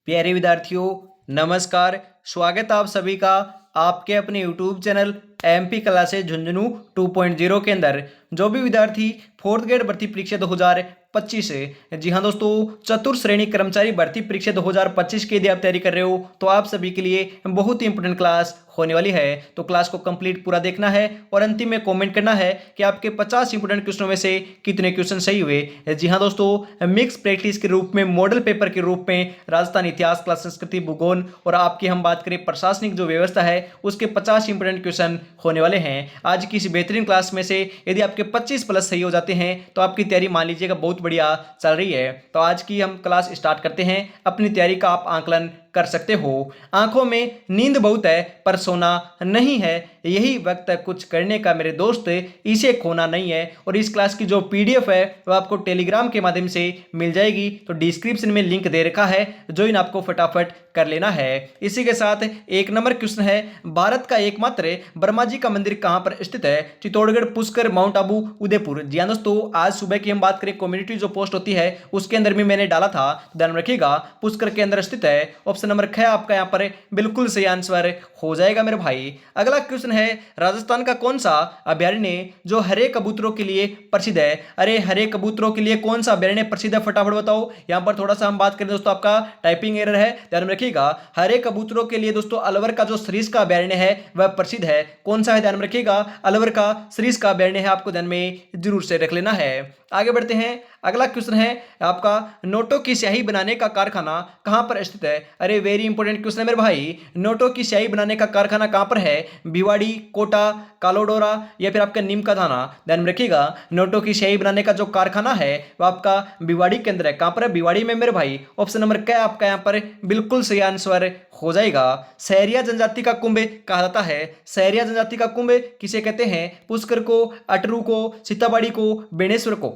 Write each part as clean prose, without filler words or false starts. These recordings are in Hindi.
प्यारे विद्यार्थियों, नमस्कार। स्वागत है आप सभी का आपके अपने YouTube channel MP classes Jhunjhunu 2.0 के अंदर। जो भी विद्यार्थी फोर्थ ग्रेड भर्ती परीक्षा 2025 है, जी हाँ दोस्तों, चतुर्थ श्रेणी कर्मचारी भर्ती परीक्षा 2025 की यदि आप तैयारी कर रहे हो तो आप सभी के लिए बहुत ही इंपोर्टेंट क्लास होने वाली है। तो क्लास को कंप्लीट पूरा देखना है और अंतिम में कमेंट करना है कि आपके 50 इंपोर्टेंट क्वेश्चनों में से कितने क्वेश्चन सही हुए। जी हाँ दोस्तों, मिक्स प्रैक्टिस के रूप में, मॉडल पेपर के रूप में राजस्थान इतिहास, क्लास संस्कृति, भूगोल और आपकी हम बात करें प्रशासनिक जो व्यवस्था है उसके 50 इंपोर्टेंट क्वेश्चन होने वाले हैं। आज की इस बेहतरीन क्लास में से यदि आपके 25 प्लस सही हो जाते हैं तो आपकी तैयारी मान लीजिएगा बहुत बढ़िया चल रही है। तो आज की हम क्लास स्टार्ट करते हैं। अपनी तैयारी का आप आंकलन कर सकते हो। आंखों में नींद बहुत है पर सोना नहीं है, यही वक्त है कुछ करने का मेरे दोस्त, इसे खोना नहीं है। और इस क्लास की जो पीडीएफ है वो आपको टेलीग्राम के माध्यम से मिल जाएगी। तो डिस्क्रिप्शन में लिंक दे रखा है, ज्वाइन आपको फटाफट कर लेना है। इसी के साथ एक नंबर क्वेश्चन है, भारत का एकमात्र ब्रह्मा जी का मंदिर कहां पर स्थित है? चित्तौड़गढ़, पुष्कर, माउंट आबू, उदयपुर। जी हाँ दोस्तों, आज सुबह की हम बात करें कम्युनिटी जो पोस्ट होती है उसके अंदर भी मैंने डाला था, ध्यान रखिएगा। पुष्कर के अंदर स्थित है। ऑप्शन नंबर ख आपका यहाँ पर बिल्कुल सही आंसर हो जाएगा मेरे भाई। अगला क्वेश्चन है, राजस्थान का कौन सा अभयारण्य जो हरे कबूतरों के लिए प्रसिद्ध है? अरे हरे कबूतरों के लिए कौन सा अभयारण्य प्रसिद्ध है, फटाफट बताओ। यहां पर थोड़ा सा हम बात करें दोस्तों, आपका टाइपिंग एरर है, ध्यान में रखिएगा। हरे कबूतरों के लिए दोस्तों अलवर का जो सरिस्का अभयारण्य है वह प्रसिद्ध है। कौन सा है, ध्यान में रखिएगा, अलवर का सरिस्का अभयारण्य है, आपको ध्यान में जरूर से रख लेना है। आगे बढ़ते हैं। अगला क्वेश्चन है आपका, नोटों की स्याही बनाने का कारखाना कहां पर स्थित है? अरे वेरी इंपॉर्टेंट क्वेश्चन है मेरे भाई। नोटों की स्याही बनाने का कारखाना कहां पर है? भिवाड़ी, कोटा, कालोडोरा या फिर आपका नीम का थाना? ध्यान में रखिएगा, नोटों की स्याही बनाने का जो कारखाना है वो आपका भिवाड़ी के अंदर है। कहां पर है? भिवाड़ी में मेरे भाई। ऑप्शन नंबर क्या आपका यहाँ पर बिल्कुल सही आंसर हो जाएगा। सहरिया जनजाति का कुंभ कहा जाता है। सहरिया जनजाति का कुंभ किसे कहते हैं? पुष्कर को, अटरू को, सीताबाड़ी को, बेणेश्वर को?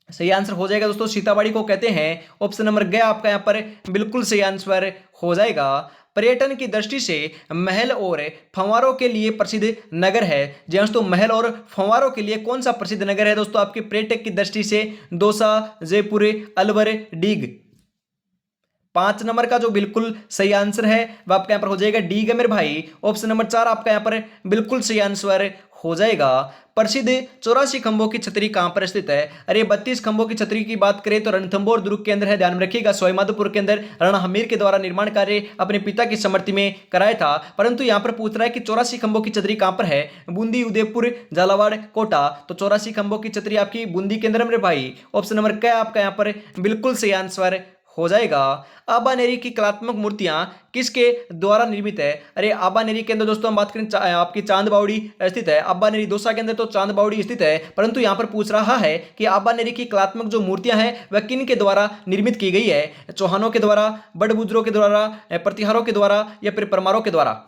सही आंसर हो जाएगा दोस्तों, सीताबाड़ी को कहते हैं। ऑप्शन नंबर गया आपका यहाँ पर बिल्कुल सही आंसर हो जाएगा। पर्यटन की दृष्टि से महल और फंवारों के लिए प्रसिद्ध नगर है। जी हाँ दोस्तों, महल और फंवारों के लिए कौन सा प्रसिद्ध नगर है दोस्तों आपके पर्यटक की दृष्टि से? दौसा, जयपुर, अलवर, डीग। 5 नंबर का जो बिल्कुल सही आंसर है वह आपका यहाँ पर हो जाएगा डी है मेरे भाई। ऑप्शन नंबर 4 आपका यहाँ पर बिल्कुल सही आंसर हो जाएगा। प्रसिद्ध 84 खंभों की छतरी कहां पर स्थित है? अरे 32 खंभों की छतरी की बात करें तो रणथंभौर दुर्ग के अंदर है, ध्यान में रखिएगा। सवाईमाधोपुर के अंदर राणा हमीर के द्वारा निर्माण कार्य अपने पिता की समृद्धि में कराया था। परंतु यहां पर पूछ रहा है कि 84 खंभों की छतरी कहां पर है? बूंदी, उदयपुर, झालावाड़, कोटा। तो 84 खंभों की छतरी आपकी बूंदी के अंदर मेरे भाई। ऑप्शन नंबर क्या आपका यहाँ पर बिल्कुल सही आंसर हो जाएगा। आबानेरी की कलात्मक मूर्तियां किसके द्वारा निर्मित है? अरे आबानेरी के अंदर दोस्तों हम बात करें आपकी चांद बावड़ी स्थित है। आबानेरी दौसा के अंदर तो चांद बावड़ी स्थित है, परंतु यहां पर पूछ रहा है कि आबानेरी की कलात्मक जो मूर्तियां हैं वह किन के द्वारा निर्मित की गई है? चौहानों के द्वारा, बड़बुजरों के द्वारा, प्रतिहारों के द्वारा या फिर परमारों के द्वारा?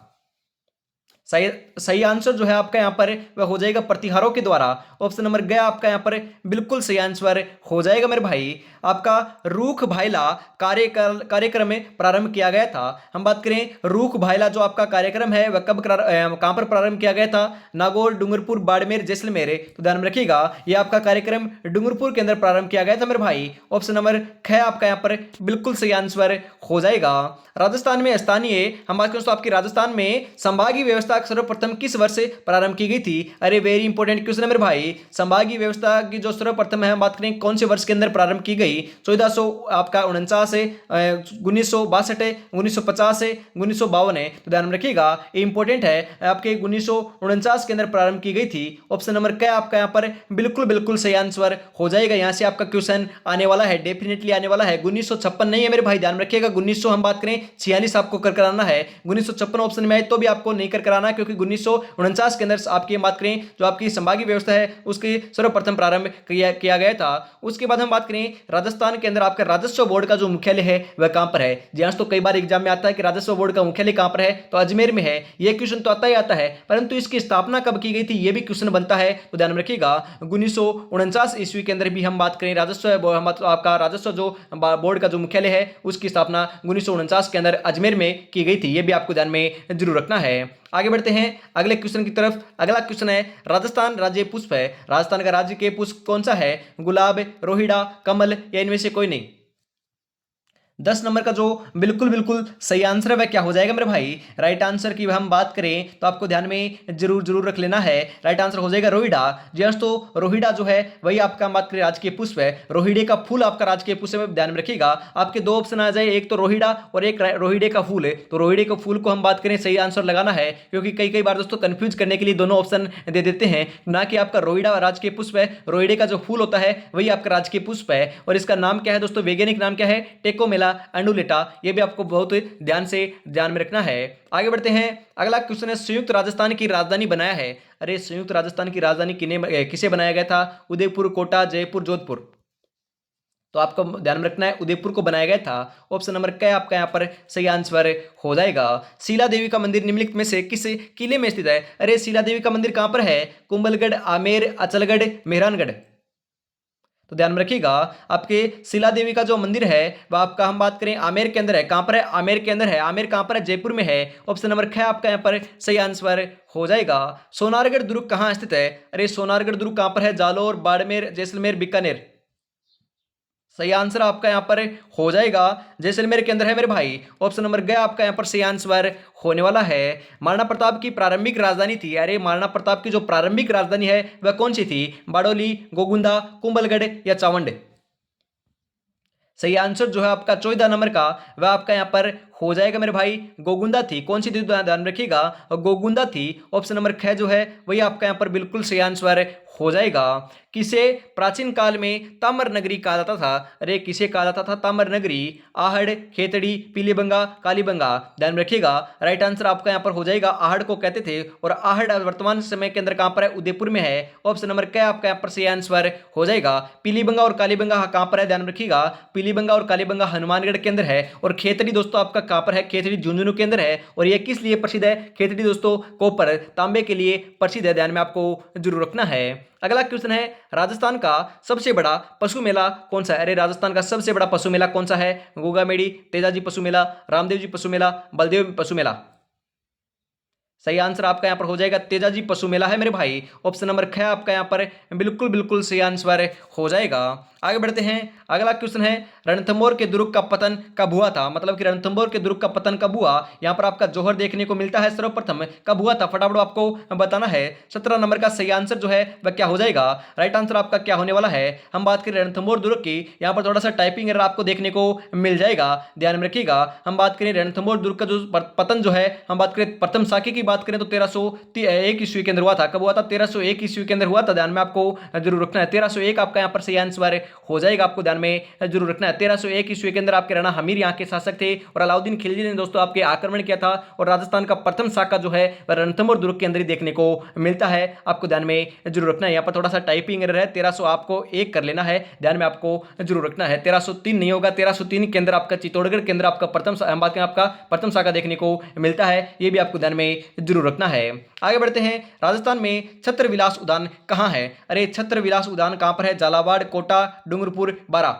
सही सही आंसर जो है आपका यहाँ पर वह हो जाएगा प्रतिहारों के द्वारा। ऑप्शन नंबर गया आपका यहाँ पर बिल्कुल सही आंसर हो जाएगा मेरे भाई। आपका रूख भाईला कार्यक्रम में प्रारंभ किया गया था। हम बात करें रूख भाईला जो आपका कार्यक्रम है वह कहां पर प्रारंभ किया गया था? नागौर, डूंगरपुर, बाड़मेर, जैसलमेर। तो ध्यान में रखिएगा, यह आपका कार्यक्रम डूंगरपुर के अंदर प्रारंभ किया गया था मेरे भाई। ऑप्शन नंबर ख आपका यहाँ पर बिल्कुल सही आंसर हो जाएगा। राजस्थान में स्थानीय, हम बात करें तो आपकी राजस्थान में संभागीय व्यवस्था सर्वप्रथम किस वर्ष प्रारंभ की गई थी? अरे वेरी इंपॉर्टेंट क्वेश्चन है मेरे भाई। संभागीय व्यवस्था की जो सर्वप्रथम है हम बात करें कौन से वर्ष के अंदर प्रारंभ की गई? 1400 आपका 49 है, 1962 है, 1950 है, 1952 है। तो ध्यान में रखिएगा, ये इंपॉर्टेंट है, आपके 1949 के अंदर प्रारंभ की गई थी। ऑप्शन नंबर क्या आपका यहाँ पर बिल्कुल बिल्कुल सही आंसर हो जाएगा। यहाँ से आपका क्वेश्चन आने वाला है, डेफिनेटली आने वाला है। 1956 नहीं है मेरे भाई, ध्यान रखिएगा। 1900 हम बात करें 46 आपको कर कराना है। 1956 ऑप्शन में है तो भी आपको नहीं कर कराना, क्योंकि 1949 के अंदर आपकी बात करें जो आपकी संभागीय व्यवस्था है उसकी सर्वप्रथम प्रारंभ किया गया था। उसके बाद हम बात करें राजस्थान के अंदर आपका राजस्व बोर्ड का जो मुख्यालय है वह कहां पर है? जी हाँ, तो कई बार एग्जाम में आता है कि राजस्व बोर्ड का मुख्यालय कहां पर है, तो अजमेर में है। यह क्वेश्चन तो आता ही आता है, परंतु इसकी स्थापना कब की गई थी यह भी क्वेश्चन बनता है। तो ध्यान में रखिएगा, 1949 ईस्वी के अंदर भी हम बात करें आपका राजस्व जो बोर्ड का जो मुख्यालय है उसकी स्थापना 1949 के अंदर अजमेर में की गई थी। यह भी आपको ध्यान में जरूर रखना है। आगे बढ़ते हैं अगले क्वेश्चन की तरफ। अगला क्वेश्चन है, राजस्थान राज्य पुष्प है, राजस्थान का राज्य के पुष्प कौन सा है? गुलाब, रोहिड़ा, कमल या इनमें से कोई नहीं? 10 नंबर का जो बिल्कुल बिल्कुल सही आंसर है वह क्या हो जाएगा मेरे भाई? राइट आंसर की हम बात करें तो आपको ध्यान में जरूर जरूर रख लेना है, राइट आंसर हो जाएगा रोहिड़ा। जी हाँ दोस्तों, रोहिड़ा जो है वही आपका हम बात करें राजकीय पुष्प है। रोहिड़े का फूल आपका राजकीय पुष्प है, ध्यान में रखिएगा। आपके दो ऑप्शन आ जाए, एक तो रोहिड़ा और एक रोहिड़े का फूल है। तो रोहिड़े के फूल को हम बात करें सही आंसर लगाना है, क्योंकि कई कई बार दोस्तों कंफ्यूज करने के लिए दोनों ऑप्शन दे देते हैं, ना कि आपका रोहिड़ा राजकीय पुष्प है। रोहिड़े का जो फूल होता है वही आपका राजकीय पुष्प है। और इसका नाम क्या है दोस्तों? वैज्ञानिक नाम क्या है? टेकोमेला अंडुलेटा। ये भी आपको बहुत ध्यान में रखना है। आगे बढ़ते हैं। अगला क्वेश्चन है, संयुक्त राजस्थान की राजधानी बनाया है। अरे संयुक्त राजस्थान की राजधानी किसे बनाया गया था? उदयपुर, कोटा, जयपुर, जोधपुर। तो आपको ध्यान में रखना है उदयपुर को बनाया गया था। ऑप्शन नंबर क्या आपका यहाँ पर सही आंसर हो जाएगा। शीला देवी का मंदिर निम्नलिखित में से किस किले में स्थित है? अरे शीला देवी का मंदिर कहां पर है? कुंभलगढ़, आमेर, अचलगढ़, मेहरानगढ़। तो ध्यान में रखिएगा, आपके शिला देवी का जो मंदिर है वह आपका हम बात करें आमेर के अंदर है। कहां पर है? आमेर के अंदर है। आमेर कहां पर है? जयपुर में है। ऑप्शन नंबर ख आपका यहां पर सही आंसर हो जाएगा। सोनारगढ़ दुर्ग कहां स्थित है? अरे सोनारगढ़ दुर्ग कहां पर है? जालौर, बाड़मेर, जैसलमेर, बीकानेर। सही आंसर आपका यहां पर हो जाएगा, जैसलमेर के अंदर है मेरे भाई। ऑप्शन नंबर गया आपका यहां पर सही आंसर होने वाला है। महाराणा प्रताप की प्रारंभिक राजधानी थी। अरे महाराणा प्रताप की जो प्रारंभिक राजधानी है वह कौन सी थी? बाड़ोली, गोगुंदा, कुंभलगढ़ या चावंड। सही आंसर जो है आपका 14 नंबर का वह आपका यहां पर हो जाएगा मेरे भाई, गोगुंदा थी। कौन सी थी? ध्यान रखिएगा, गोगुंदा थी। ऑप्शन नंबर ख जो है वही आपका यहां पर बिल्कुल सही आंसर हो जाएगा। किसे प्राचीन काल में ताम्र नगरी कहा जाता था? अरे किसे कहा जाता था ताम्र नगरी? आहड़, खेतड़ी, पीलीबंगा, कालीबंगा। ध्यान रखिएगा, राइट आंसर आपका यहां पर हो जाएगा आहड़ को कहते थे। और आहड़ वर्तमान समय के अंदर कहां पर है? उदयपुर में है। ऑप्शन नंबर क्या आपका यहां पर सही आंसर हो जाएगा। पीलीबंगा और कालीबंगा कहां पर है? ध्यान रखिएगा, पीलीबंगा और कालीबंगा हनुमानगढ़ के अंदर है। और खेतड़ी दोस्तों आपका कहां पर है? खेतड़ी झुंझुनू के अंदर है। और यह किस लिए प्रसिद्ध है? खेतड़ी दोस्तों कॉपर तांबे के लिए प्रसिद्ध है, ध्यान में आपको जरूर रखना है। अगला क्वेश्चन है, राजस्थान का सबसे बड़ा पशु मेला कौन सा है? अरे राजस्थान का सबसे बड़ा पशु मेला कौन सा है? गोगामेड़ी, तेजाजी पशु मेला, रामदेव जी पशु मेला, बलदेव पशु मेला। सही आंसर आपका यहां पर हो जाएगा तेजाजी पशु मेला है मेरे भाई। ऑप्शन नंबर ख आपका यहां पर बिल्कुल बिल्कुल सही आंसर हो जाएगा। आगे बढ़ते हैं। अगला क्वेश्चन है, रणथंभौर के दुर्ग का पतन कब हुआ था? मतलब कि रणथंभौर के दुर्ग का पतन कब हुआ? यहां पर आपका जौहर देखने को मिलता है सर्वप्रथम। कब हुआ था फटाफट आपको बताना है। 17 नंबर का सही आंसर जो है वह क्या हो जाएगा? राइट आंसर आपका क्या होने वाला है? हम बात करें रणथंभौर दुर्ग की, यहां पर थोड़ा सा टाइपिंग एरर आपको देखने को मिल जाएगा, ध्यान में रखिएगा। हम बात करें रणथंभौर दुर्ग का जो पतन जो है, हम बात करें प्रथम शाके की बात करें तो 1301 ईस्वी के अंदर हुआ था। कब हुआ था? 1301 ईस्वी के अंदर हुआ था, ध्यान में आपको जरूर रखना है। 1301 आपका यहां पर सही आंसर हो जाएगा, आपको ध्यान में जरूर रखना है। 1301 ईस्वी के अंदर आपके राणा हमीर यहाँ के शासक थे और अलाउद्दीन खिलजी ने दोस्तों आपके आक्रमण किया था। और राजस्थान का प्रथम शाखा जो है वह रणथंभौर दुर्ग के अंदर ही देखने को मिलता है, आपको ध्यान में जरूर रखना है। यहाँ पर थोड़ा सा टाइपिंग एरर है, 1300 आपको 1 कर लेना है, ध्यान में आपको जरूर रखना है। 1303 नहीं होगा, 1303 के अंदर आपका चित्तौड़गढ़ के अंदर आपका प्रथम शाखा देखने को मिलता है, ये भी आपको ध्यान में जरूर रखना है। आगे बढ़ते हैं। राजस्थान में छत्र विलास उद्यान कहां है? अरे छत्र विलास उद्यान कहां पर है? झालावाड़, कोटा, डूंगरपुर, बारा।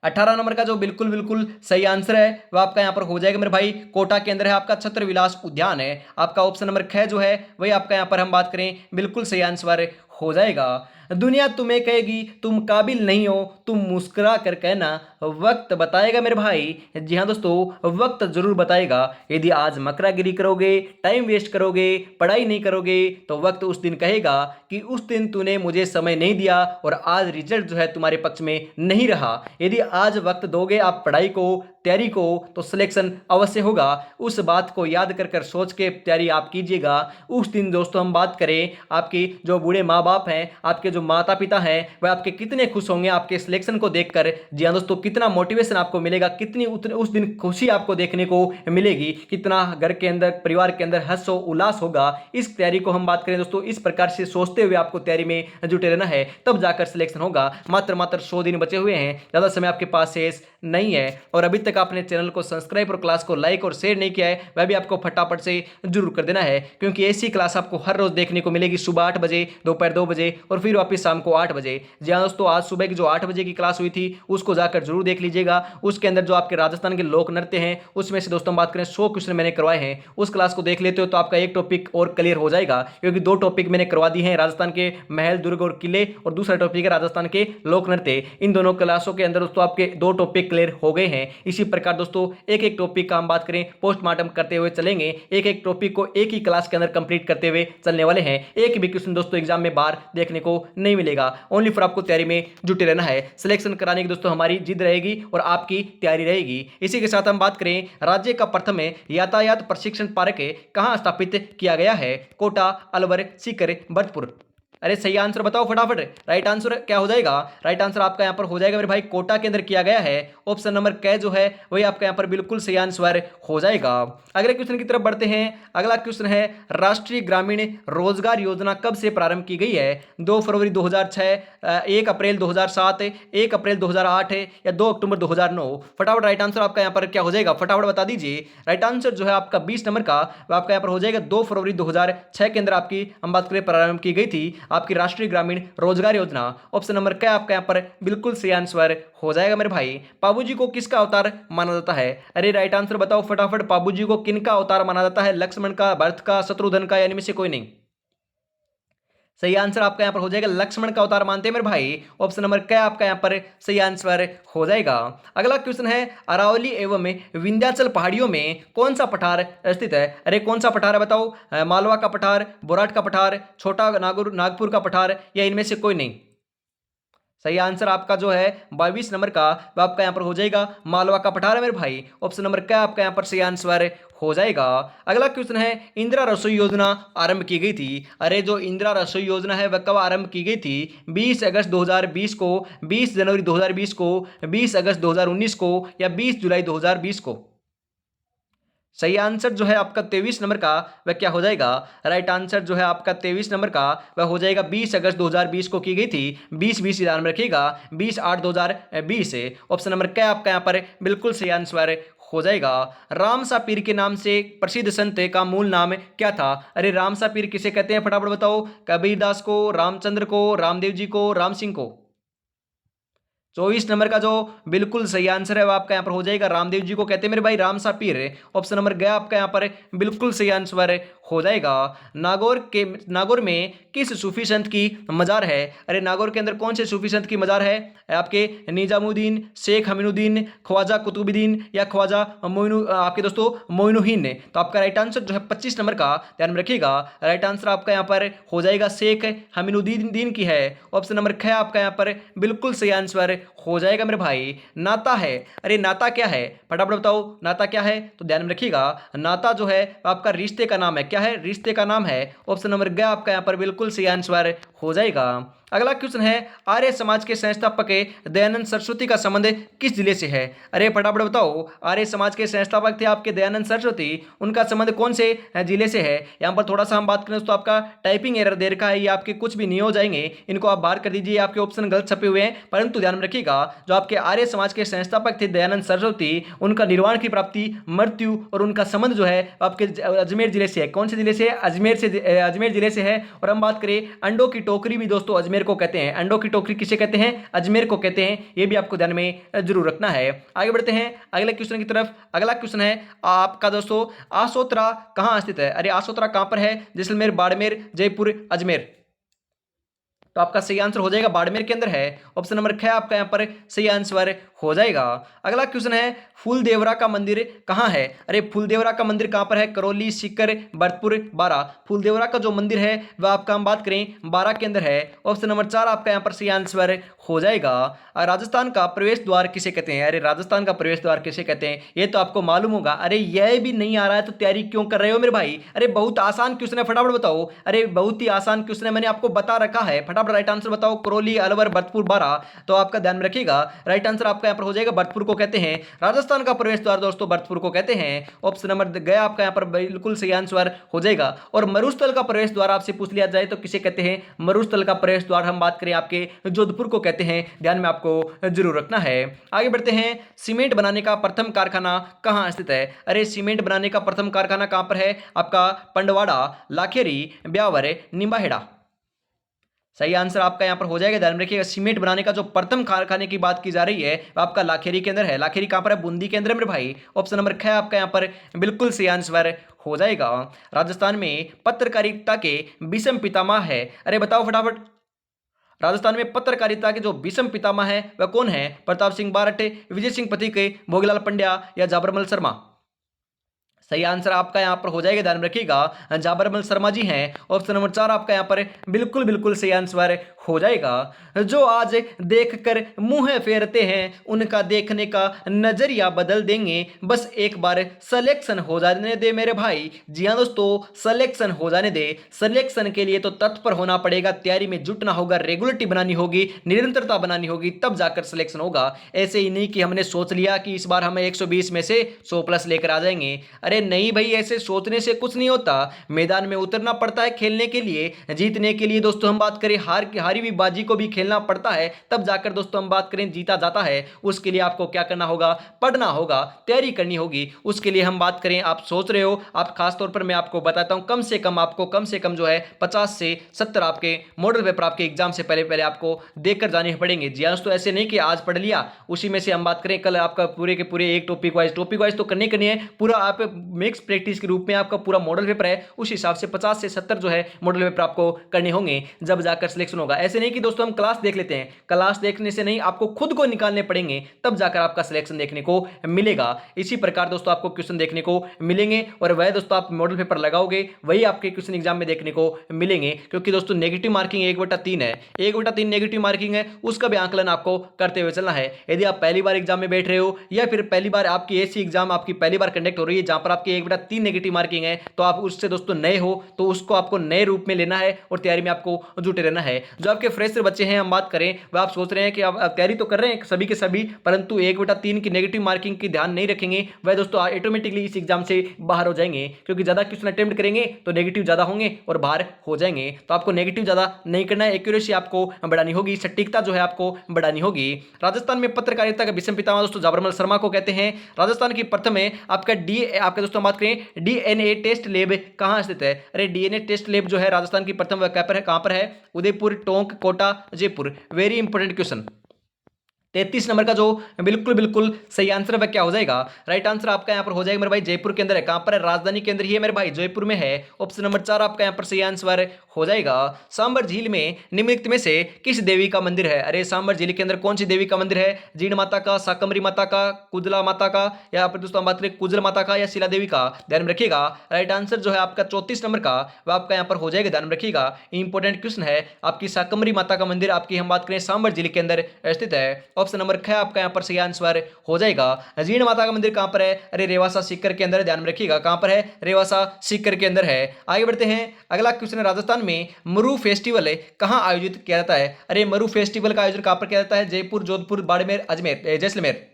18 नंबर का जो बिल्कुल बिल्कुल सही आंसर है वह आपका यहां पर हो जाएगा मेरे भाई, कोटा के अंदर है आपका छत्र विलास उद्यान है। आपका ऑप्शन नंबर ख जो है वही आपका यहां पर हम बात करें बिल्कुल सही आंसर हो जाएगा। दुनिया तुम्हें कहेगी तुम काबिल नहीं हो, तुम मुस्कुरा कर कहना वक्त बताएगा मेरे भाई। जी हाँ दोस्तों, वक्त जरूर बताएगा। यदि आज मकरागिरी करोगे, टाइम वेस्ट करोगे, पढ़ाई नहीं करोगे, तो वक्त उस दिन कहेगा कि उस दिन तूने मुझे समय नहीं दिया और आज रिजल्ट जो है तुम्हारे पक्ष में नहीं रहा। यदि आज वक्त दोगे आप पढ़ाई को, तैयारी को, तो सिलेक्शन अवश्य होगा। उस बात को याद कर कर सोच के तैयारी आप कीजिएगा। उस दिन दोस्तों हम बात करें, आपकी जो बूढ़े माँ बाप हैं, आपके जो माता पिता हैं, वह आपके कितने खुश होंगे आपके सिलेक्शन को देखकर। जी हाँ दोस्तों, कितना मोटिवेशन आपको मिलेगा, कितनी उस दिन खुशी आपको देखने को मिलेगी, कितना घर के अंदर, परिवार के अंदर हर्षो उल्लास होगा। इस तैयारी को हम बात करें दोस्तों, इस प्रकार से सोचते हुए आपको तैयारी में जुटे रहना है, तब जाकर सिलेक्शन होगा। मात्र 100 दिन बचे हुए हैं, ज़्यादा समय आपके पास शेष नहीं है। और अभी तक आपने चैनल को सब्सक्राइब और क्लास को लाइक और शेयर नहीं किया है, वह भी आपको फटाफट से जरूर कर देना है, क्योंकि ऐसी क्लास आपको हर रोज देखने को मिलेगी सुबह 8 बजे, दोपहर 2 बजे और फिर वापस वापस शाम को 8 बजे। जी हाँ दोस्तों, आज सुबह की जो 8 बजे की क्लास हुई थी उसको जाकर जरूर देख लीजिएगा। उसके अंदर जो आपके राजस्थान के लोक नृत्य हैं उसमें से दोस्तों हम बात करें 100 क्वेश्चन मैंने करवाए हैं। उस क्लास को देख लेते हो तो आपका एक टॉपिक और क्लियर हो जाएगा, क्योंकि 2 टॉपिक मैंने करवा दिए हैं, राजस्थान के महल दुर्ग और किले, और दूसरा टॉपिक है राजस्थान के लोक नृत्य। इन दोनों क्लासों के अंदर दोस्तों आपके 2 टॉपिक क्लियर हो गए हैं। इसी प्रकार दोस्तों एक एक टॉपिक का हम बात करें पोस्टमार्टम करते हुए चलेंगे, एक एक टॉपिक को एक ही क्लास के अंदर कंप्लीट करते हुए चलने वाले हैं। एक भी क्वेश्चन दोस्तों एग्जाम में बाहर देखने को नहीं मिलेगा। ओनली फॉर आपको तैयारी में जुटे रहना है। सिलेक्शन कराने की दोस्तों हमारी जिद रहेगी और आपकी तैयारी रहेगी। इसी के साथ हम बात करें राज्य का प्रथम यातायात प्रशिक्षण पार्क कहां स्थापित किया गया है? कोटा, अलवर, सीकर, भरतपुर। अरे सही आंसर बताओ फटाफट। राइट आंसर क्या हो जाएगा? राइट आंसर आपका यहां पर हो जाएगा मेरे भाई कोटा के अंदर किया गया है। ऑप्शन नंबर क जो है वही आपका यहां पर बिल्कुल सही आंसर हो जाएगा। अगले क्वेश्चन की तरफ बढ़ते हैं। अगला क्वेश्चन है राष्ट्रीय ग्रामीण रोजगार योजना कब से प्रारंभ की गई है? 2 फरवरी 2006, 1 अप्रैल 2007, 1 अप्रैल 2008 या 2 अक्टूबर 2009। फटाफट राइट आंसर आपका यहां पर क्या हो जाएगा? फटाफट बता दीजिए। राइट आंसर जो है आपका 20 नंबर का वह आपका यहां पर हो जाएगा 2 फरवरी 2006 के अंदर आपकी हम बात करें प्रारंभ की गई थी आपकी राष्ट्रीय ग्रामीण रोजगार योजना। ऑप्शन नंबर क्या आपका यहां पर बिल्कुल सही आंसर हो जाएगा मेरे भाई। पाबूजी को किसका अवतार माना जाता है? अरे राइट आंसर बताओ फटाफट। पाबूजी को किनका अवतार माना जाता है? लक्ष्मण का, भरत का, शत्रुघ्न का, या इनमें से कोई नहीं? सही आंसर आपका यहां पर हो जाएगा लक्ष्मण का अवतार मानते हैं मेरे भाई। ऑप्शन नंबर क्या आपका यहां पर सही आंसर हो जाएगा। अगला क्वेश्चन है अरावली एवं विंध्याचल पहाड़ियों में कौन सा पठार स्थित है? अरे कौन सा पठार है बताओ? मालवा का पठार, बोराट का पठार, छोटा नागपुर का पठार, या इनमें से कोई नहीं? सही आंसर आपका जो है 22 नंबर का वह आपका यहां पर हो जाएगा मालवा का पठार है मेरे भाई। ऑप्शन नंबर क्या आपका यहां पर सही आंसर हो जाएगा। अगला क्वेश्चन है इंदिरा रसोई योजना आरंभ की गई थी। अरे जो इंदिरा रसोई योजना है वह कब आरंभ की गई थी? 20 अगस्त 2020 को, 20 जनवरी 2020 को, 20 अगस्त 2019 को, या 20 जुलाई 2020 को? सही आंसर जो है आपका 23 नंबर का वह क्या हो जाएगा? राइट आंसर जो है आपका 23 नंबर का वह हो जाएगा 20 अगस्त 2020 को की गई थी। 20 ध्यान में रखिएगा, 20/8/2020 है। ऑप्शन नंबर क्या आपका यहाँ पर बिल्कुल सही आंसर हो जाएगा। रामसा पीर के नाम से प्रसिद्ध संत का मूल नाम क्या था? अरे रामसा पीर किसे कहते हैं फटाफट बताओ? कबीरदास को, रामचंद्र को, रामदेव जी को, राम सिंह को? 24 नंबर का जो बिल्कुल सही आंसर है वो आपका यहाँ पर हो जाएगा रामदेव जी को कहते हैं मेरे भाई रामसा पीर। ऑप्शन नंबर गया आपका यहाँ पर बिल्कुल सही आंसर हो जाएगा। नागौर में किस सूफी संत की मजार है? अरे नागौर के अंदर कौन से सूफी संत की मजार है? आपके निजामुद्दीन, शेख हमीनुद्दीन, ख्वाजा कुतुबुद्दीन, या ख्वाजा आपके दोस्तों मोइनुद्दीन। तो आपका राइट आंसर जो है 25 नंबर का ध्यान में रखिएगा। राइट आंसर आपका यहाँ पर हो जाएगा शेख हमीनुद्दीन की है। ऑप्शन नंबर ख आपका यहाँ पर बिल्कुल सही आंसर हो जाएगा मेरे भाई नाता है। अरे नाता क्या है फटाफट बताओ? नाता क्या है? तो ध्यान में रखिएगा नाता जो है आपका रिश्ते का नाम है। क्या है? रिश्ते का नाम है। ऑप्शन नंबर ग आपका यहाँ पर बिल्कुल सही आंसर हो जाएगा। अगला क्वेश्चन है आर्य समाज के संस्थापक दयानंद सरस्वती का संबंध किस जिले से है? अरे फटाफट बताओ। आर्य समाज के संस्थापक थे आपके दयानंद सरस्वती, उनका संबंध कौन से जिले से है? यहाँ पर थोड़ा सा हम बात करें तो आपका टाइपिंग एरर दे रखा है, ये आपके कुछ भी नहीं हो जाएंगे, इनको आप बाहर कर दीजिए, आपके ऑप्शन गलत छपे हुए हैं। परंतु ध्यान में रखिएगा जो आपके आर्य समाज के संस्थापक थे दयानंद सरस्वती, उनका निर्वाण की प्राप्ति, मृत्यु और उनका संबंध जो है आपके अजमेर जिले से है। कौन से जिले से? अजमेर जिले से है। और हम बात करें अंडों की टोकरी भी दोस्तों अजमेर को कहते हैं। अंडों की टोकरी किसे कहते हैं? अजमेर को कहते हैं। यह भी आपको ध्यान में जरूर रखना है। आगे बढ़ते हैं अगले क्वेश्चन की तरफ। अगला क्वेश्चन है आपका दोस्तों आसोतरा कहां स्थित है? अरे आसोतरा कहां पर है? जैसलमेर, बाड़मेर, जयपुर, अजमेर? तो आपका सही आंसर हो जाएगा बाड़मेर के अंदर है। ऑप्शन नंबर ख आपका यहाँ पर सही आंसर हो जाएगा। अगला क्वेश्चन है फूलदेवरा का मंदिर कहाँ है? अरे फूलदेवरा का मंदिर कहाँ पर है? करौली, सीकर, भरतपुर, बारा? फूलदेवरा का जो मंदिर है वह आपका हम बात करें बारा के अंदर है। ऑप्शन नंबर 4 आपका यहाँ पर सही आंसर हो जाएगा। राजस्थान का प्रवेश द्वार किसे कहते हैं? अरे राजस्थान का प्रवेश द्वार किसे कहते हैं ये तो आपको मालूम होगा। अरे यह भी नहीं आ रहा है तो तैयारी क्यों कर रहे हो मेरे भाई? अरे बहुत आसान क्वेश्चन है, फटाफट बताओ। अरे बहुत ही आसान क्वेश्चन है, मैंने आपको बता रखा है। फटाफट राइट आंसर बताओ। करौली, अलवर, भरतपुर, बारा? तो आपका ध्यान में रखिएगा राइट आंसर आपका यहाँ पर हो जाएगा भरतपुर को कहते हैं। राजस्थान का प्रवेश द्वार दोस्तों भरतपुर को कहते हैं। ऑप्शन नंबर गया आपका यहाँ पर बिल्कुल सही आंसर हो जाएगा। और मरुस्थल का प्रवेश द्वार आपसे पूछ लिया जाए तो किसे कहते हैं? मरुस्थल का प्रवेश द्वार हम बात करें आपके जोधपुर को कहते हैं। ध्यान में आपको जरूर रखना है। आगे बढ़ते हैं सीमेंट बनाने का प्रथम कारखाना कहां स्थित है? अरे सीमेंट बनाने का प्रथम कारखाना कहां पर है? आपका पंडवाड़ा, लाखेरी, ब्यावर, निम्बाहेड़ा? सही आंसर आपका यहाँ पर हो जाएगा। ध्यान में रखिएगा, सीमेंट बनाने का जो प्रथम कारखाने की बात की जा रही है वो आपका लाखेरी के अंदर है। लाखेरी कहाँ पर है? बूंदी के अंदर है मेरे भाई। ऑप्शन नंबर ख आपका यहाँ पर बिल्कुल सही आंसर हो जाएगा। राजस्थान में पत्रकारिता के विषम पितामह है, अरे बताओ फटाफट। राजस्थान में पत्रकारिता के जो विषम पितामह है वह कौन है? प्रताप सिंह बारट, विजय सिंह पथिक, भोगीलाल पंड्या या जाबरमल शर्मा? सही आंसर आपका यहाँ पर हो जाएगा। ध्यान रखिएगा, जाबरमल शर्मा जी हैं। ऑप्शन नंबर 4 आपका यहाँ पर बिल्कुल बिल्कुल सही आंसर हो जाएगा। जो आज देखकर मुंह फेरते हैं उनका देखने का नजरिया बदल देंगे, बस एक बार सिलेक्शन हो जाने दे मेरे भाई। जी हाँ दोस्तों, सिलेक्शन हो जाने दे। सिलेक्शन के लिए तो तत्पर होना पड़ेगा, तैयारी में जुटना होगा, रेगुलरिटी बनानी होगी, निरंतरता बनानी होगी, तब जाकर सिलेक्शन होगा। ऐसे ही नहीं कि हमने सोच लिया कि इस बार हमें 120 में से 100 प्लस लेकर आ जाएंगे। अरे नहीं भाई, ऐसे सोचने से कुछ नहीं होता। मैदान में उतरना पड़ता है खेलने के लिए, जीतने के लिए दोस्तों। हम बात करें हारी हुई बाजी को भी खेलना पड़ता है, तब जाकर दोस्तों हम बात करें जीता जाता है। उसके लिए आपको क्या करना होगा? पढ़ना होगा, तैयारी करनी होगी। उसके लिए हम बात करें, आप सोच रहे हो, आप खास तौर पर मैं आपको बताता हूं, कम से कम आपको कम से कम जो है 50 से 70 आपके मॉडल पेपर आपके एग्जाम से पहले पहले आपको देकर जाने पड़ेंगे। जी हाँ दोस्तों, ऐसे नहीं कि आज पढ़ लिया उसी में से हम बात करें, कल आपका पूरे के पूरे एक टॉपिक वाइज तो करनी करनी है। पूरा आप मिक्स प्रैक्टिस के रूप में आपका पूरा मॉडल पेपर है, उस हिसाब से 50 से 70 जो है मॉडल पेपर आपको करने होंगे, जब जाकर सिलेक्शन होगा। ऐसे नहीं कि दोस्तों हम क्लास देख लेते हैं, क्लास देखने से नहीं, आपको खुद को निकालने पड़ेंगे, तब जाकर आपका सिलेक्शन देखने को मिलेगा। इसी प्रकार दोस्तों आपको क्वेश्चन देखने को मिलेंगे, और वह दोस्तों आप मॉडल पेपर लगाओगे वही आपके क्वेश्चन एग्जाम में देखने को मिलेंगे। क्योंकि दोस्तों नेगेटिव मार्किंग 1/3 है, 1/3 नेगेटिव मार्किंग है, उसका भी आंकलन आपको करते हुए चलना है। यदि आप पहली बार एग्जाम में बैठ रहे हो, या फिर पहली बार आपकी ऐसी एग्जाम आपकी पहली बार कंडक्ट हो रही है जहां पर आपकी 1/3 नेगेटिव मार्किंग है, तो आप उससे दोस्तों नए हो, तो उसको आपको नए रूप में लेना है और तैयारी में आपको जुटे रहना है। जो आपके फ्रेशर बच्चे हैं, हम बात करें, वह आप सोच रहे हैं कि आप तैयारी तो कर रहे हैं सभी के सभी, परंतु 1/3 की नेगेटिव मार्किंग की ध्यान नहीं रखेंगे, वह दोस्तों ऑटोमेटिकली इस एग्जाम से बाहर हो जाएंगे। क्योंकि ज्यादा क्वेश्चन अटेम्प्ट करेंगे तो नेगेटिव ज्यादा होंगे और बाहर हो जाएंगे। तो आपको नेगेटिव ज्यादा नहीं करना है, एक्यूरेसी आपको बढ़ानी होगी, सटीकता जो है आपको बढ़ानी होगी। राजस्थान में पत्रकारिता का विषम पितामह दोस्तों जाबरमल शर्मा को कहते हैं। राजस्थान की प्रथम है आपका दोस्तों बात करें, डीएनए टेस्ट लैब कहां स्थित है? अरे डीएनए टेस्ट लैब जो है राजस्थान की प्रथम, वह कहां पर है? Udaipur, Tonk, Kota, Jaipur. Very important question. 33 number का जो बिल्कुल बिल्कुल सही आंसर वह क्या हो जाएगा? राइट आंसर आपका यहाँ पर हो जाएगा मेरे भाई, जयपुर के अंदर है। कहां पर है? राजधानी के अंदर ही है मेरे भाई, जयपुर में है। ऑप्शन नंबर 4 आपका यहाँ पर सही आंसर हो जाएगा। सांबर झील में निम्नलिखित में से किस देवी का मंदिर है? अरे सांबर झील के अंदर कौन सी देवी का मंदिर है? जीण माता का, शाकंभरी माता का, कुजला माता का, या फिर दोस्तों हम बात करें कुजल माता का या शिला देवी का? ध्यान में रखिएगा, राइट आंसर जो है आपका 34 नंबर का वह आपका यहाँ पर हो जाएगा। ध्यान में रखिएगा, इंपॉर्टेंट क्वेश्चन है। आपकी शाकंभरी माता का मंदिर आपकी हम बात करें सांबर जिले के अंदर स्थित है। ऑप्शन नंबर ख आपका यहाँ पर सही आंसर हो जाएगा। जीण माता का मंदिर कहां पर है? अरे रेवासा सीकर के अंदर। ध्यान में रखिएगा, कहां पर है? रेवासा सीकर के अंदर है। आगे बढ़ते हैं, अगला क्वेश्चन है, राजस्थान में मरु फेस्टिवल कहां आयोजित किया जाता है? अरे मरु फेस्टिवल का आयोजन कहां पर किया जाता है? जयपुर, जोधपुर, बाड़मेर, अजमेर, जैसलमेर।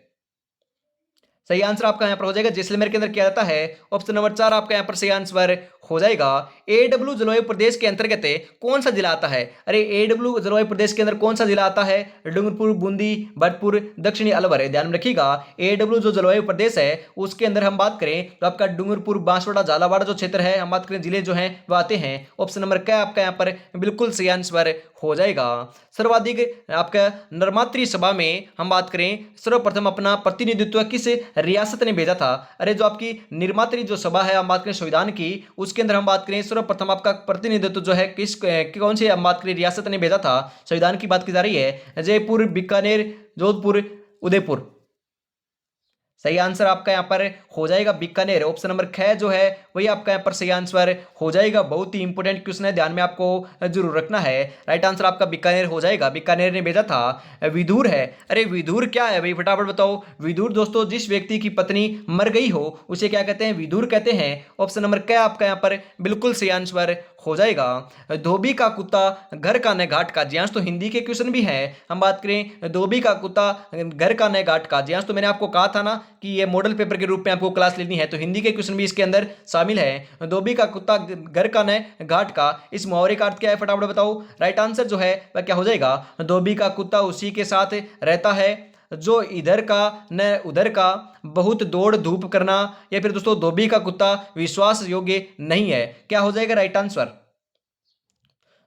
सही आंसर आपका यहां पर हो जाएगा, जैसलमेर के अंदर किया जाता है। ऑप्शन नंबर 4 आपका यहां पर सही आंसर हो जाएगा। एडब्ल्यू जलवायु प्रदेश के अंतर्गत कौन सा जिला आता है? अरे एडब्ल्यू जलवायु प्रदेश के अंदर कौन सा जिला आता है? डूंगरपुर, बूंदी, भरतपुर, दक्षिणी अलवर। ध्यान में रखिएगा, एडब्ल्यू जो जलवायु प्रदेश है उसके अंदर हम बात करें तो आपका डूंगरपुर, बांसवाड़ा, झालावाड़ जो क्षेत्र है, हम बात करें जिले जो हैं वो आते हैं। ऑप्शन नंबर क्या आपका यहाँ पर बिल्कुल सही आंसर हो जाएगा। सर्वाधिक आपका नरमात्री सभा में हम बात करें, सर्वप्रथम अपना प्रतिनिधित्व किस रियासत ने भेजा था? अरे जो आपकी निर्मात्री जो सभा है हम बात करें संविधान की, उसके अंदर हम बात करें सर्वप्रथम आपका प्रतिनिधित्व जो है कौन सी हम बात करें रियासत ने भेजा था? संविधान की बात की जा रही है। जयपुर, बीकानेर, जोधपुर, उदयपुर। सही आंसर आपका यहाँ पर हो जाएगा बीकानेर। ऑप्शन नंबर ख जो है वही आपका यहाँ पर सही आंसर हो जाएगा। बहुत ही इंपॉर्टेंट क्वेश्चन है, ध्यान में आपको जरूर रखना है। राइट आंसर आपका बीकानेर हो जाएगा, बीकानेर ने भेजा था। विदुर है, अरे विदुर क्या है भाई, फटाफट बताओ। विदुर दोस्तों जिस व्यक्ति की पत्नी मर गई हो उसे क्या कहते हैं? विदुर कहते हैं। ऑप्शन नंबर क आपका यहाँ पर बिल्कुल सही आंसर हो जाएगा। धोबी का कुत्ता घर का न घाट का। जी तो हिंदी के क्वेश्चन भी है। हम बात करें धोबी का कुत्ता घर का न घाट का, जी तो मैंने आपको कहा था ना कि ये मॉडल पेपर के रूप में आपको क्लास लेनी है, तो हिंदी के क्वेश्चन भी इसके अंदर शामिल है। धोबी का कुत्ता घर का न घाट का, इस मुहावरे का अर्थ क्या है फटाफट बताओ। राइट आंसर जो है वह क्या हो जाएगा? धोबी का कुत्ता उसी के साथ रहता है जो इधर का न उधर का, बहुत दौड़ धूप करना, या फिर दोस्तों धोबी का कुत्ता विश्वास योग्य नहीं है। क्या हो जाएगा राइट आंसर?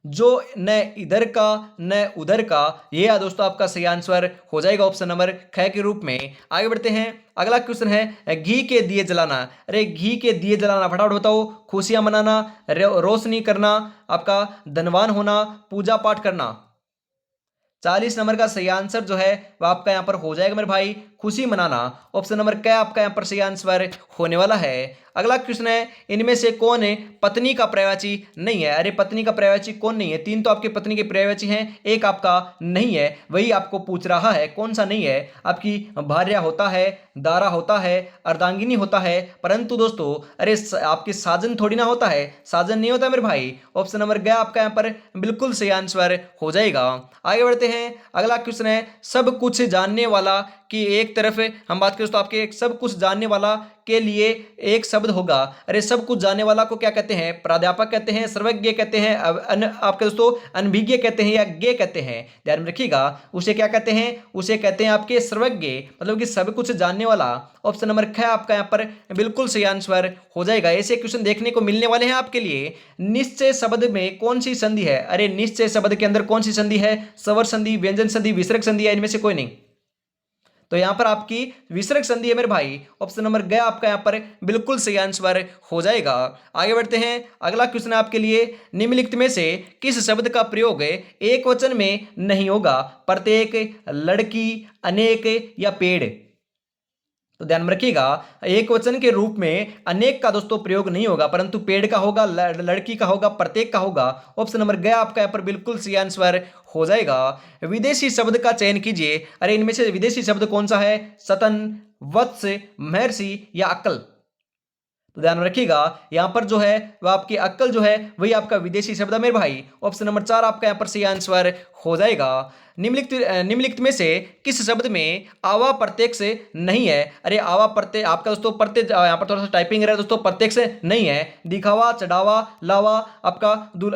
जो न इधर का न उधर का, ये दोस्तों आपका सही आंसर हो जाएगा ऑप्शन नंबर ख के रूप में। आगे बढ़ते हैं, अगला क्वेश्चन है घी के दिए जलाना। अरे घी के दिए जलाना, फटाफट बताओ। खुशियां मनाना, रोशनी करना, आपका धनवान होना, पूजा पाठ करना। 40 नंबर का सही आंसर जो है वो आपका यहां पर हो जाएगा मेरे भाई खुशी मनाना। ऑप्शन नंबर क्या आपका यहां पर सही आंसर होने वाला है। अगला क्वेश्चन है, इनमें से कौन है पत्नी का पर्यायवाची नहीं है। अरे पत्नी का पर्यायवाची कौन नहीं है? तीन तो आपकी पत्नी के पर्यायवाची हैं, एक आपका नहीं है। वही आपको पूछ रहा है कौन सा नहीं है। आपकी भार्या होता है, दारा होता है, अर्धांगिनी होता है, परंतु दोस्तों अरे आपके साजन थोड़ी ना होता है, साजन नहीं होता मेरे भाई। ऑप्शन नंबर गया आपका यहाँ पर बिल्कुल सही आंसर हो जाएगा। आगे बढ़ते हैं, अगला क्वेश्चन है, सब कुछ जानने वाला की एक तरफ हम बात करें तो आपके एक सब कुछ जानने वाला के लिए एक शब्द होगा। अरे सब कुछ जानने वाला को क्या कहते हैं? प्राध्यापक कहते हैं, सर्वज्ञ कहते हैं, आपके दोस्तों अनभिज्ञ कहते हैं या ज्ञ कहते हैं? ध्यान में रखिएगा, उसे क्या कहते हैं? उसे कहते हैं आपके सर्वज्ञ, मतलब कि सब कुछ जानने वाला। ऑप्शन नंबर ख आपका यहाँ पर बिल्कुल सही आंसर हो जाएगा। ऐसे क्वेश्चन देखने को मिलने वाले हैं आपके लिए। निश्चय शब्द में कौन सी संधि है? अरे निश्चय शब्द के अंदर कौन सी संधि है? स्वर संधि, व्यंजन संधि, विसर्ग संधि है? इनमें से कोई नहीं। तो यहां पर आपकी विसर्ग संधि है मेरे भाई। ऑप्शन नंबर गया आपका यहां पर बिल्कुल सही आंसर हो जाएगा। आगे बढ़ते हैं, अगला क्वेश्चन है आपके लिए, निम्नलिखित में से किस शब्द का प्रयोग एक वचन में नहीं होगा? प्रत्येक, लड़की, अनेक या पेड़? तो ध्यान में रखिएगा, एक वचन के रूप में अनेक का दोस्तों प्रयोग नहीं होगा, परंतु पेड़ का होगा, लड़की का होगा, प्रत्येक का होगा। ऑप्शन नंबर गया आपका यहाँ पर बिल्कुल सही आंसर हो जाएगा। विदेशी शब्द का चयन कीजिए। अरे इनमें से विदेशी शब्द कौन सा है? सतन, वत्स, महर्षि या अक्ल? तो ध्यान में रखिएगा, यहां पर जो है वह आपकी अक्ल जो है वही आपका विदेशी शब्द है मेरे भाई। ऑप्शन नंबर 4 आपका यहां पर सही आंसर हो जाएगा। निम्नलिखित में से किस शब्द में आवा प्रत्येक से नहीं है? अरे आवा प्रत्यय आपका दोस्तों प्रत्यय, यहाँ पर थोड़ा सा टाइपिंग है दोस्तों, प्रत्येक से नहीं है। दिखावा, चढ़ावा, लावा, आपका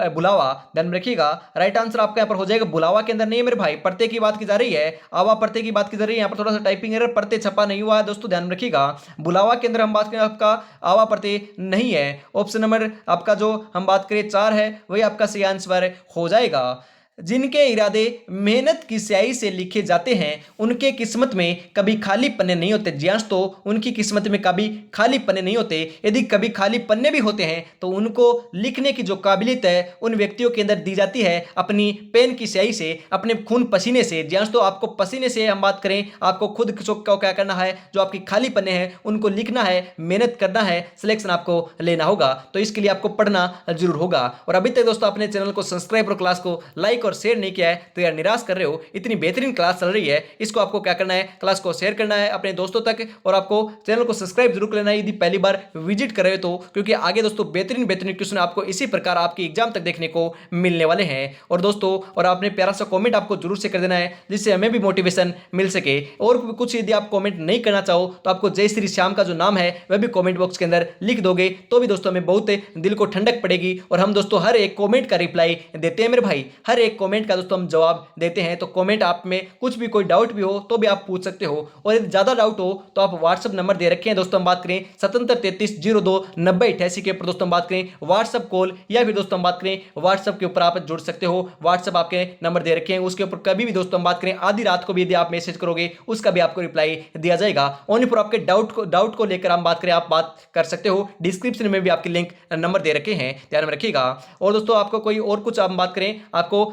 बुलावा। ध्यान में रखिएगा, राइट आंसर आपका यहाँ पर हो जाएगा बुलावा के अंदर नहीं है मेरे भाई, प्रत्यय की बात की जा रही है। आवा प्रत्यय की बात की जा रही है, यहाँ पर थोड़ा सा टाइपिंग एरर, प्रत्यय छपा नहीं हुआ है दोस्तों, ध्यान में रखिएगा। बुलावा के अंदर हम बात करें आपका आवा प्रत्यय नहीं है। ऑप्शन नंबर आपका जो हम बात करें 4 है वही आपका सही आंसर हो जाएगा। जिनके इरादे मेहनत की स्याही से लिखे जाते हैं उनके किस्मत में कभी खाली पन्ने नहीं होते। जी तो उनकी किस्मत में कभी खाली पन्ने नहीं होते। यदि कभी खाली पन्ने भी होते हैं तो उनको लिखने की जो काबिलियत है उन व्यक्तियों के अंदर दी जाती है अपनी पेन की स्याही से, अपने खून पसीने से। जी तो आपको पसीने से हम बात करें, आपको खुद को क्या करना है, जो आपकी खाली पन्ने हैं उनको लिखना है, मेहनत करना है, सिलेक्शन आपको लेना होगा। तो इसके लिए आपको पढ़ना जरूर होगा। और अभी तक दोस्तों अपने चैनल को सब्सक्राइब और क्लास को लाइक और शेयर नहीं किया है तो यार निराश कर रहे हो। इतनी बेहतरीन क्लास चल रही है, इसको आपको क्या करना है, क्लास को शेयर करना है अपने दोस्तों तक, और आपको चैनल को सब्सक्राइब जरूर करना है यदि पहली बार विजिट कर रहे हो तो, क्योंकि आगे दोस्तों बेहतरीन क्वेश्चन आपको इसी प्रकार आपकी एग्जाम तक देखने को मिलने वाले हैं। और दोस्तों और आपने प्यारा सा कॉमेंट आपको जरूर से कर देना है जिससे हमें भी मोटिवेशन मिल सके। और कुछ यदि आप कॉमेंट नहीं करना चाहो तो आपको जय श्री श्याम का जो नाम है वह भी कॉमेंट बॉक्स के अंदर लिख दोगे तो भी दोस्तों हमें बहुत दिल को ठंडक पड़ेगी। और हम दोस्तों हर एक कॉमेंट का रिप्लाई देते हैं मेरे भाई, हर एक कॉमेंट का दोस्तों हम जवाब देते हैं। तो कमेंट आप में कुछ भी कोई डाउट भी हो तो भी आप पूछ सकते हो। और यदि ज्यादा डाउट हो तो आप व्हाट्सएप नंबर दे रखे हैं दोस्तों, हम बात करें 7733029088 के ऊपर दोस्तों हम बात करें व्हाट्सएप कॉल, या फिर दोस्तों हम बात करें व्हाट्सएप के ऊपर आप जुड़ सकते हो। व्हाट्सएप आपके नंबर दे रखे हैं, उसके ऊपर कभी भी दोस्तों हम बात करें आधी रात को भी यदि आप मैसेज करोगे उसका भी आपको रिप्लाई दिया जाएगा। ओनली फॉर आपके डाउट को लेकर हम बात करें, आप बात कर सकते हो। डिस्क्रिप्शन में भी आपके लिंक नंबर दे रखे हैं, ध्यान में रखिएगा। और दोस्तों आपको कोई और कुछ हम बात करें, आपको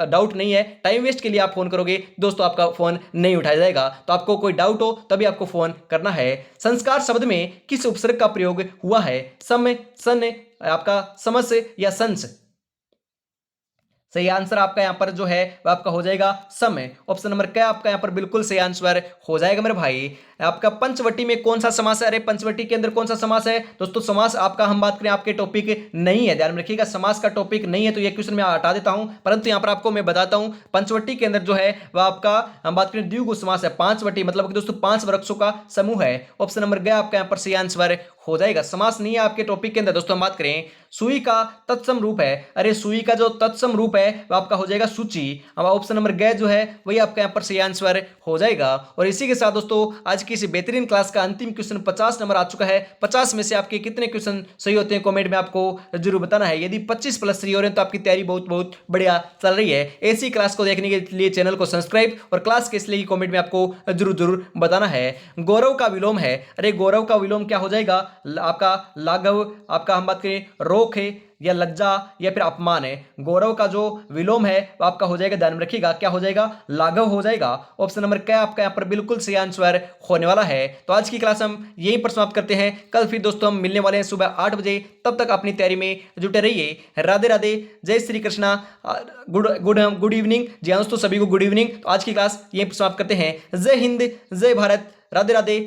डाउट नहीं है, टाइम वेस्ट के लिए आप फोन करोगे दोस्तों आपका फोन नहीं उठाया जाएगा। तो आपको कोई डाउट हो तभी आपको फोन करना है। संस्कार शब्द में किस उपसर्ग का प्रयोग हुआ है? सम, सन, आपका समस या संस? सही आंसर आपका यहां पर जो है वह आपका हो जाएगा समय। ऑप्शन नंबर क्या आपका यहां पर बिल्कुल सही आंसर हो जाएगा मेरे भाई। आपका पंचवटी में कौन सा समास है? अरे पंचवटी के अंदर कौन सा समास है दोस्तों? समास आपका हम बात करें आपके टॉपिक नहीं है, ध्यान में रखिएगा, समास का टॉपिक नहीं है तो ये क्वेश्चन मैं हटा देता हूं। परंतु यहां पर आपको मैं बताता हूं पंचवटी के अंदर जो है वह आपका हम बात करें द्विगु समास है। पांचवटी मतलब कि दोस्तों 5 वृक्षों का समूह है। ऑप्शन नंबर गया आपका यहां पर सही आंसर हो जाएगा। समास नहीं है आपके टॉपिक के अंदर। दोस्तों हम बात करें सुई का तत्सम रूप है, अरे सुई का जो तत्सम रूप है वो आपका हो जाएगा सूची। अब ऑप्शन नंबर ग जो है वही आपका यहाँ पर सही आंसर हो जाएगा। और इसी के साथ दोस्तों आज की इस बेहतरीन क्लास का अंतिम क्वेश्चन 50 नंबर आ चुका है। 50 में से आपके कितने क्वेश्चन सही होते हैं कमेंट में आपको जरूर बताना है। यदि 25 प्लस सही हो रहे हैं तो आपकी तैयारी बहुत बहुत बढ़िया चल रही है। ऐसी क्लास को देखने के लिए चैनल को सब्सक्राइब और क्लास किस लिए कमेंट में आपको जरूर जरूर बताना है। गौरव का विलोम है, अरे गौरव का विलोम क्या हो जाएगा आपका लाघव, आपका हम बात करें रोक है या लज्जा या फिर अपमान है। गौरव का जो विलोम है वो आपका हो जाएगा, ध्यान में रखिएगा क्या हो जाएगा, लाघव हो जाएगा। ऑप्शन नंबर क्या आपका यहाँ पर बिल्कुल सही आंसर होने वाला है। तो आज की क्लास हम यहीं पर समाप्त करते हैं। कल फिर दोस्तों हम मिलने वाले हैं सुबह 8 बजे। तब तक अपनी तैयारी में जुटे रहिए। राधे राधे, जय Shri Krishna, good good good evening. जी हाँ दोस्तों सभी को गुड इवनिंग। तो आज की क्लास यहीं पर समाप्त करते हैं। जय हिंद, जय भारत, राधे राधे,